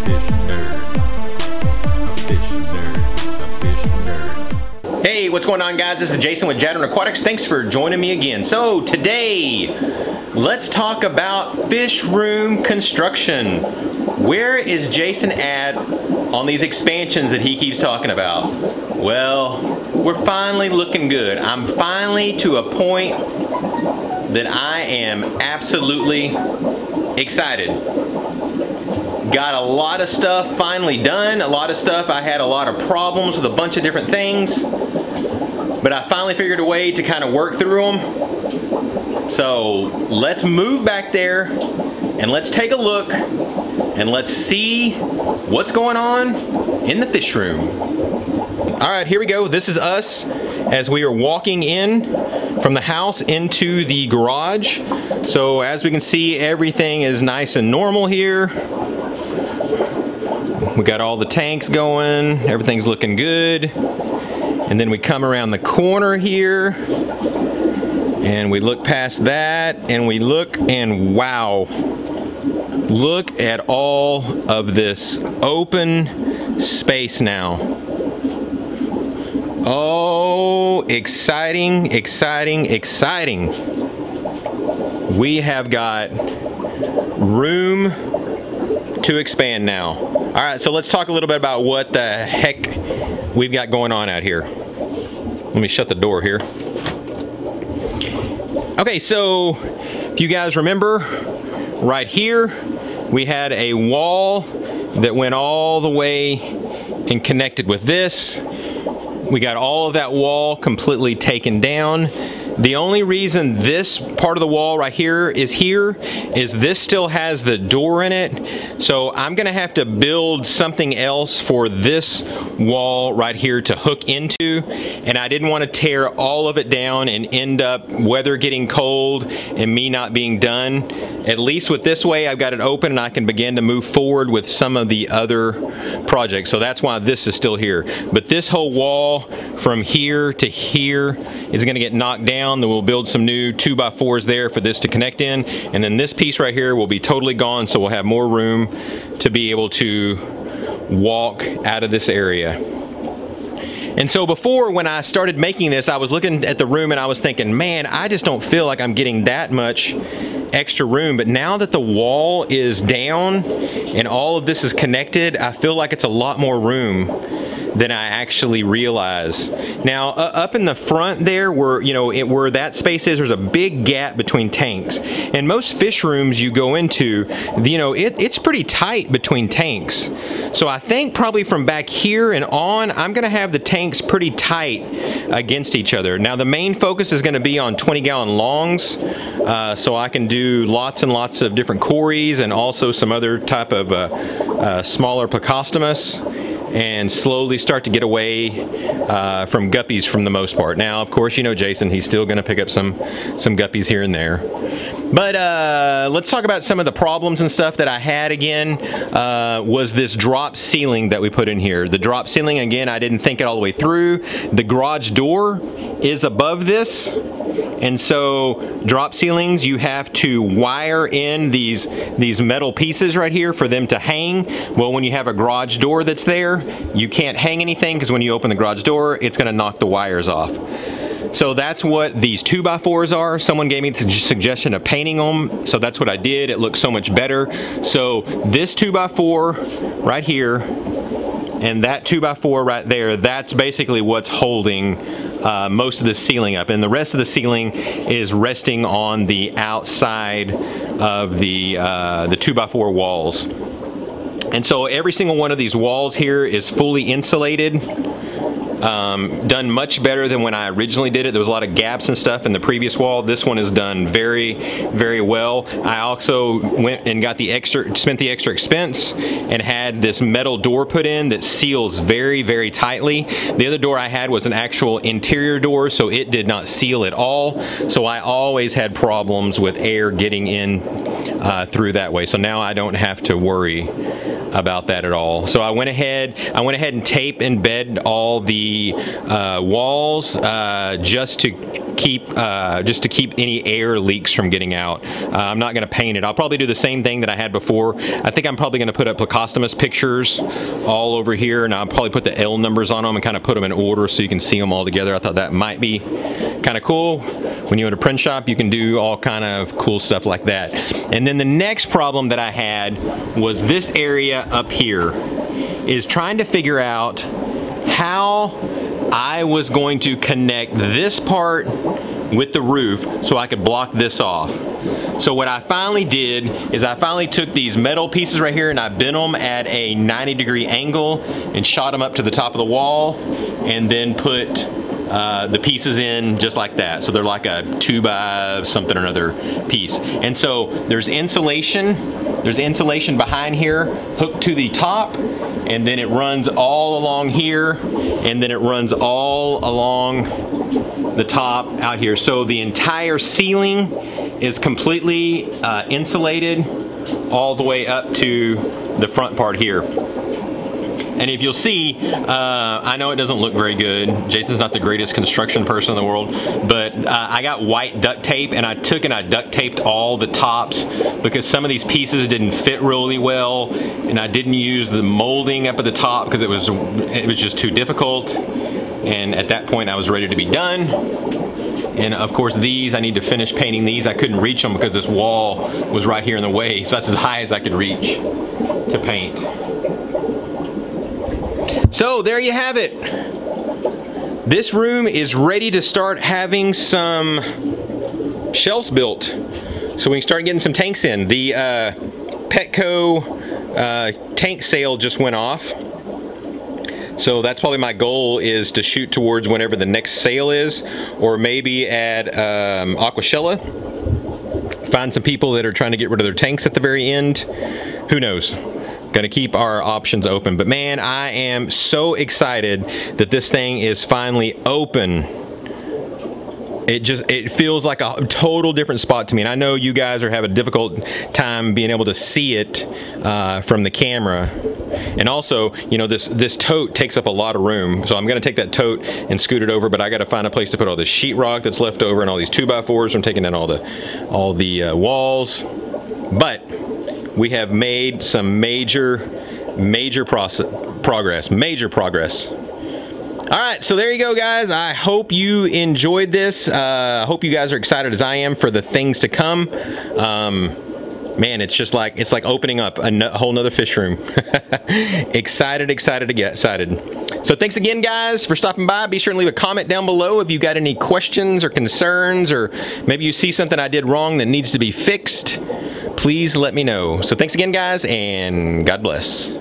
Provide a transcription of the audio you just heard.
fish nerd. A fish nerd. A fish nerd. Hey, what's going on, guys? This is Jason with Jadren Aquatics. Thanks for joining me again. So today, let's talk about fish room construction. Where is Jason at on these expansions that he keeps talking about? Well, we're finally looking good. I'm finally to a point that I am absolutely excited. Got a lot of stuff finally done. A lot of stuff, I had a lot of problems with a bunch of different things, but I finally figured a way to kind of work through them. So let's move back there and let's take a look and let's see what's going on in the fish room. All right, here we go. This is us as we are walking in from the house into the garage. So as we can see, everything is nice and normal here. We got all the tanks going, everything's looking good. And then we come around the corner here and we look past that and we look, and wow, look at all of this open space now. Oh, exciting, exciting, exciting. We have got room to expand now. All right, so let's talk a little bit about what the heck we've got going on out here. Let me shut the door here. Okay, so if you guys remember, right here, we had a wall that went all the way and connected with this. We got all of that wall completely taken down. The only reason this part of the wall right here is this still has the door in it. So I'm gonna have to build something else for this wall right here to hook into. And I didn't want to tear all of it down and end up weather getting cold and me not being done. At least with this way, I've got it open and I can begin to move forward with some of the other projects. So that's why this is still here. But this whole wall from here to here is gonna get knocked down. Then we'll build some new 2x4s there for this to connect in. And then this piece right here will be totally gone, so we'll have more room to be able to walk out of this area. And so before, when I started making this, I was looking at the room and I was thinking, man, I just don't feel like I'm getting that much extra room. But now that the wall is down and all of this is connected, I feel like it's a lot more room than I actually realize. Now up in the front there, where where that space is, there's a big gap between tanks. And most fish rooms you go into, it's pretty tight between tanks. So I think probably from back here and on, I'm gonna have the tanks pretty tight against each other. Now the main focus is gonna be on 20-gallon longs, so I can do lots and lots of different cories and also some other type of smaller Plecostomus, and slowly start to get away from guppies from the most part. Now, of course, you know Jason, he's still gonna pick up some guppies here and there. But let's talk about some of the problems and stuff that I had again. Was this drop ceiling that we put in here. The drop ceiling, again, I didn't think it all the way through. The garage door is above this. And so drop ceilings, you have to wire in these metal pieces right here for them to hang. Well, when you have a garage door that's there, you can't hang anything because when you open the garage door, it's gonna knock the wires off. So that's what these 2x4s are. Someone gave me the suggestion of painting them, so that's what I did. It looks so much better. So this 2x4 right here and that 2x4 right there, that's basically what's holding most of the ceiling up, and the rest of the ceiling is resting on the outside of the 2x4 walls. And so every single one of these walls here is fully insulated. Done much better than when I originally did it. There was a lot of gaps and stuff in the previous wall. This one is done very, very well. I also went and got spent the extra expense and had this metal door put in that seals very, very tightly. The other door I had was an actual interior door, so it did not seal at all. So I always had problems with air getting in through that way. So now I don't have to worry about that at all. So I went ahead and tape and bed all the walls just to keep any air leaks from getting out. I'm not going to paint it. I'll probably do the same thing that I had before. I think I'm probably going to put up Placostomus pictures all over here, and I'll probably put the L numbers on them and kind of put them in order so you can see them all together. I thought that might be kind of cool. When you own a print shop, you can do all kind of cool stuff like that. And then the next problem that I had was this area up here, is trying to figure out how I was going to connect this part with the roof so I could block this off. So what I finally did is I finally took these metal pieces right here and I bent them at a 90-degree angle and shot them up to the top of the wall, and then put the pieces in just like that. So they're like a 2x something or another piece. And so there's insulation behind here hooked to the top, and then it runs all along here, and then it runs all along the top out here. So the entire ceiling is completely insulated all the way up to the front part here. And if you'll see, I know it doesn't look very good. Jason's not the greatest construction person in the world, but I got white duct tape, and I took and I duct taped all the tops because some of these pieces didn't fit really well, and I didn't use the molding up at the top because it was just too difficult. And at that point I was ready to be done. And of course these, I need to finish painting these. I couldn't reach them because this wall was right here in the way, so that's as high as I could reach to paint. So there you have it. This room is ready to start having some shelves built, so we can start getting some tanks in. The Petco tank sale just went off, so that's probably my goal, is to shoot towards whenever the next sale is, or maybe at Aquashella. Find some people that are trying to get rid of their tanks at the very end. Who knows? Gonna keep our options open. But man, I am so excited that this thing is finally open. It feels like a total different spot to me. And I know you guys are having a difficult time being able to see it from the camera. And also, you know, this tote takes up a lot of room. So I'm gonna take that tote and scoot it over, but I gotta find a place to put all this sheetrock that's left over and all these 2x4s from taking down all the walls. But we have made some major progress. All right, so there you go, guys. I hope you enjoyed this. I hope you guys are excited as I am for the things to come. Man, it's like opening up a whole nother fish room. excited to get excited. So thanks again, guys, for stopping by. Be sure and leave a comment down below if you got any questions or concerns, or maybe you see something I did wrong that needs to be fixed. Please let me know. So thanks again, guys, and God bless.